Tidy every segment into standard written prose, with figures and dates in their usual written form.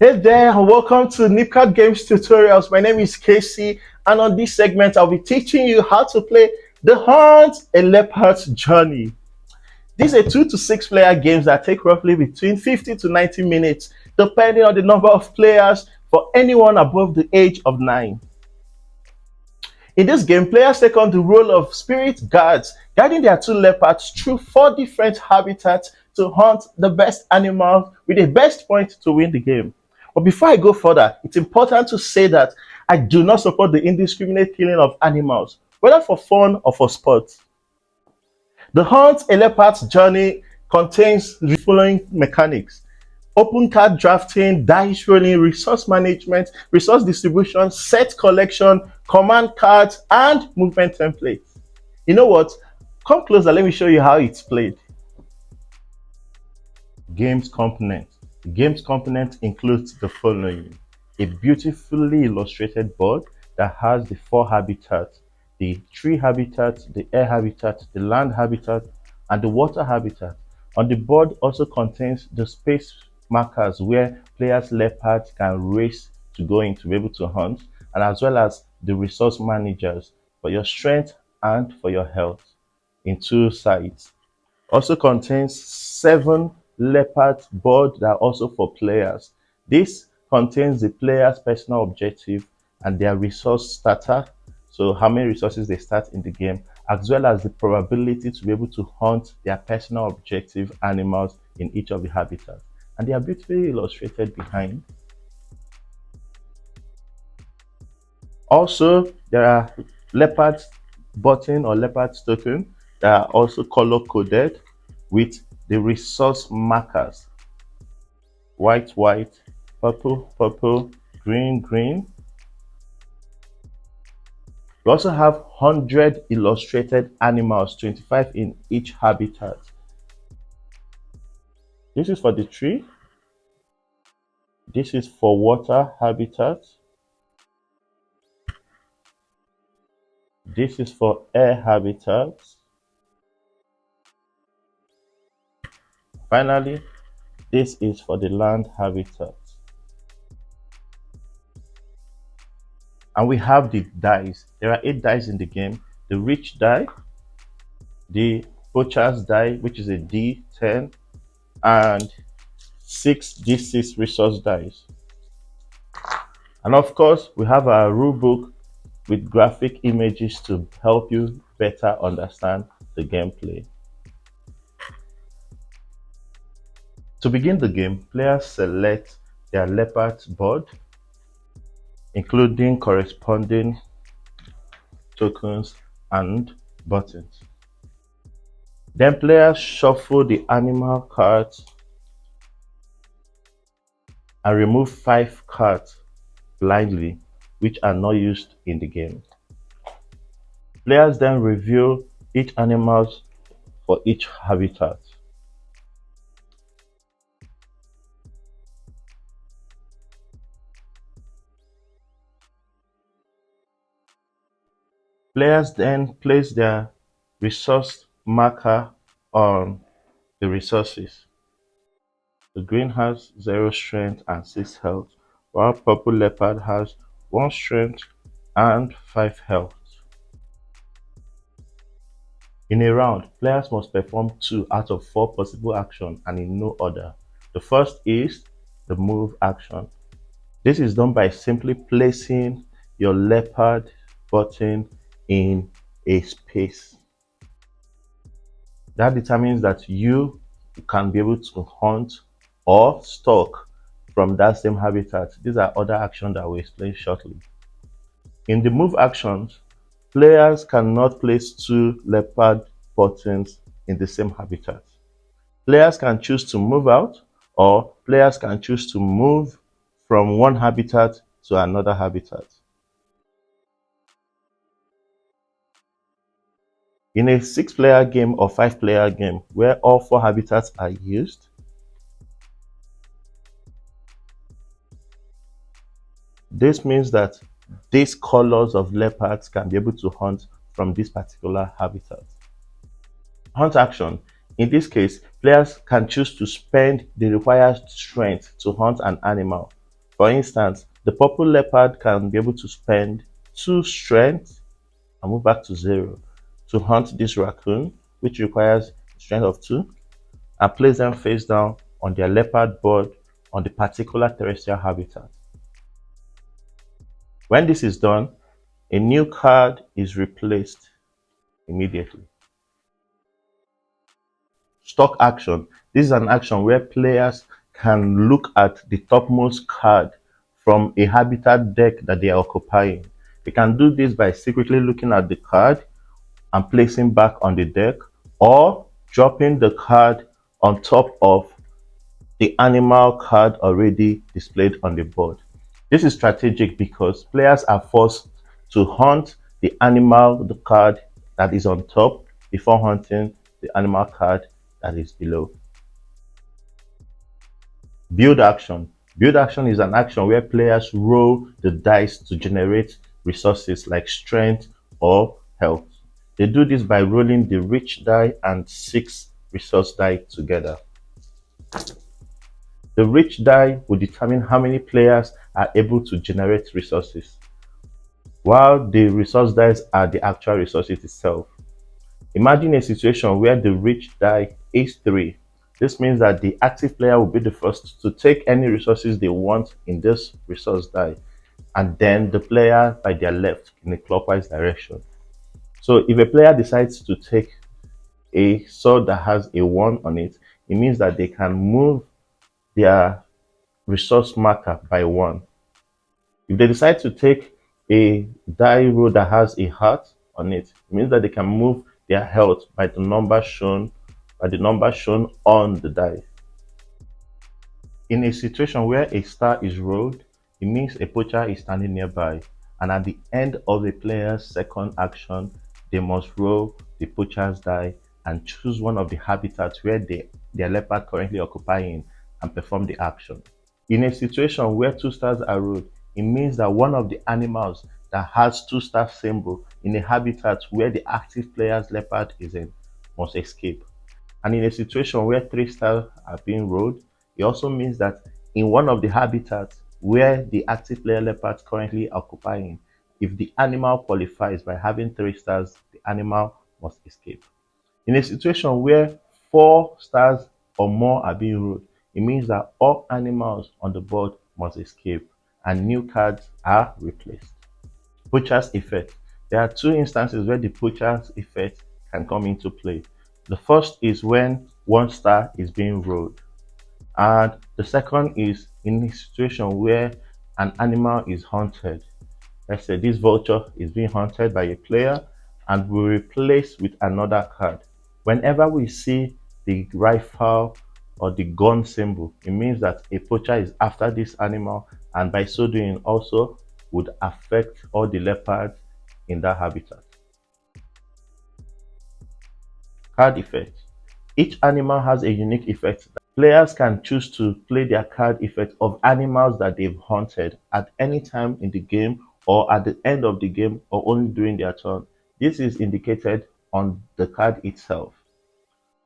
Hey there, and welcome to Nipcat Games Tutorials. My name is Casey, and on this segment, I'll be teaching you how to play The Hunt, a Leopard's Journey. These are 2 to 6 player games that take roughly between 50 to 90 minutes, depending on the number of players for anyone above the age of 9. In this game, players take on the role of spirit guards, guiding their 2 leopards through 4 different habitats to hunt the best animals with the best point to win the game. But before I go further, it's important to say that I do not support the indiscriminate killing of animals, whether for fun or for sport. The Hunt, a Leopard's Journey contains the following mechanics: open card drafting, dice rolling, resource management, resource distribution, set collection, command cards, and movement templates. You know what? Come closer, let me show you how it's played. Games component. The games component includes the following: a beautifully illustrated board that has the 4 habitats, the tree habitat, the air habitat, the land habitat, and the water habitat. On the board also contains the space markers where players leopards can race to go in to be able to hunt, and as well as the resource managers for your strength and for your health in 2 sides. Also contains 7 leopard board that are also for players. This contains the player's personal objective and their resource starter, so how many resources they start in the game, as well as the probability to be able to hunt their personal objective animals in each of the habitats. And they are beautifully illustrated behind. Also, there are leopard button or leopard token that are also color coded with the resource markers: white, white, purple, purple, green, green. We also have 100 illustrated animals, 25 in each habitat. This is for the tree. This is for water habitat. This is for air habitat. Finally, this is for the land habitat. And we have the dice. There are 8 dice in the game: the rich die, the Poachers die, which is a D10, and 6 D6 resource dice. And of course, we have our rule book with graphic images to help you better understand the gameplay. To begin the game, players select their leopard board, including corresponding tokens and buttons. Then players shuffle the animal cards and remove 5 cards blindly, which are not used in the game. Players then reveal each animal for each habitat. Players then place their resource marker on the resources. The green has 0 strength and 6 health, while purple leopard has 1 strength and 5 health. In a round, players must perform 2 out of 4 possible actions and in no order. The first is the move action. This is done by simply placing your leopard button in a space. That determines that you can be able to hunt or stalk from that same habitat. These are other actions that we'll explain shortly. In the move actions, players cannot place 2 leopard buttons in the same habitat. Players can choose to move out, or players can choose to move from one habitat to another habitat. In a 6-player game or 5-player game where all 4 habitats are used, this means that these colors of leopards can be able to hunt from this particular habitat. Hunt action. In this case, players can choose to spend the required strength to hunt an animal. For instance, the purple leopard can be able to spend 2 strength and move back to 0 to hunt this raccoon, which requires strength of 2, and place them face down on their leopard board on the particular terrestrial habitat. When this is done, a new card is replaced immediately. Stock action. This is an action where players can look at the topmost card from a habitat deck that they are occupying. They can do this by secretly looking at the card and placing back on the deck, or dropping the card on top of the animal card already displayed on the board. This is strategic because players are forced to hunt the animal the card that is on top before hunting the animal card that is below. Build action. Build action is an action where players roll the dice to generate resources like strength or health. They do this by rolling the rich die and 6 resource die together. The rich die will determine how many players are able to generate resources, while the resource dice are the actual resources itself. Imagine a situation where the rich die is 3. This means that the active player will be the first to take any resources they want in this resource die, and then the player by their left in a clockwise direction. So if a player decides to take a sword that has a 1 on it, it means that they can move their resource marker by 1. If they decide to take a die roll that has a heart on it, it means that they can move their health by the number shown on the die. In a situation where a star is rolled, it means a poacher is standing nearby, and at the end of the player's second action, they must roll the poacher's die and choose one of the habitats where their leopard currently occupying and perform the action. In a situation where 2 stars are rolled, it means that one of the animals that has 2 star symbol in a habitat where the active player's leopard is in must escape. And in a situation where 3 stars are being rolled, it also means that in one of the habitats where the active player leopard currently occupying, if the animal qualifies by having 3 stars, the animal must escape. In a situation where 4 stars or more are being rolled, it means that all animals on the board must escape and new cards are replaced. Poacher's effect. There are 2 instances where the poacher's effect can come into play. The first is when 1 star is being rolled, and the second is in a situation where an animal is hunted. Let's say this vulture is being hunted by a player and we replace with another card. Whenever we see the rifle or the gun symbol, it means that a poacher is after this animal, and by so doing also would affect all the leopards in that habitat. Card effect. Each animal has a unique effect. Players can choose to play their card effect of animals that they've hunted at any time in the game, or at the end of the game, or only during their turn. This is indicated on the card itself.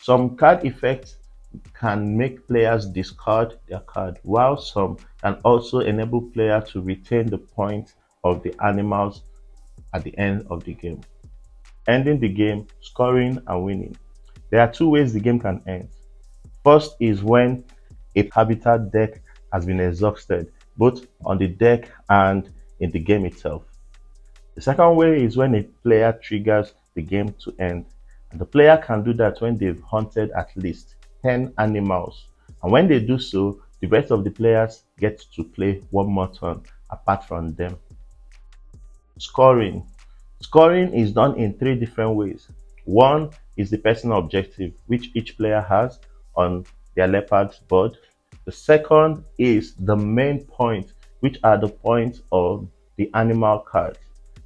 Some card effects can make players discard their card, while some can also enable players to retain the point of the animals at the end of the game. Ending the game, scoring and winning. There are 2 ways the game can end. First is when a habitat deck has been exhausted, both on the deck and in the game itself. The second way is when a player triggers the game to end. And the player can do that when they've hunted at least 10 animals. And when they do so, the rest of the players get to play one more turn apart from them. Scoring. Scoring is done in 3 different ways. One is the personal objective, which each player has on their leopard's board. The second is the main point, which are the points of the animal cards.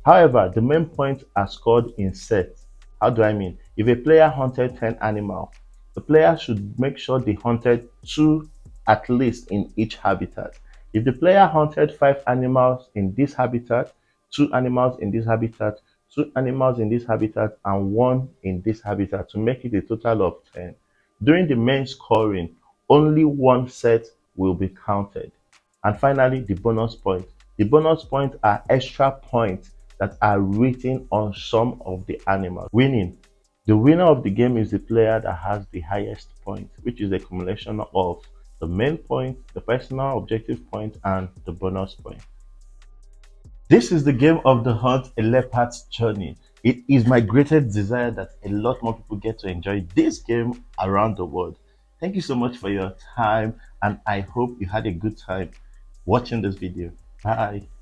However, the main points are scored in sets. How do I mean? If a player hunted 10 animals, the player should make sure they hunted 2 at least in each habitat. If the player hunted 5 animals in this habitat, 2 animals in this habitat, 2 animals in this habitat, and 1 in this habitat, to make it a total of 10. During the main scoring, only 1 set will be counted, And finally, the bonus points. The bonus points are extra points that are written on some of the animals. Winning. The winner of the game is the player that has the highest point, which is a accumulation of the main point, the personal objective point, and the bonus point. This is the game of the hunt, a leopard's journey. It is my greatest desire that a lot more people get to enjoy this game around the world. Thank you so much for your time, and I hope you had a good time watching this video. Bye.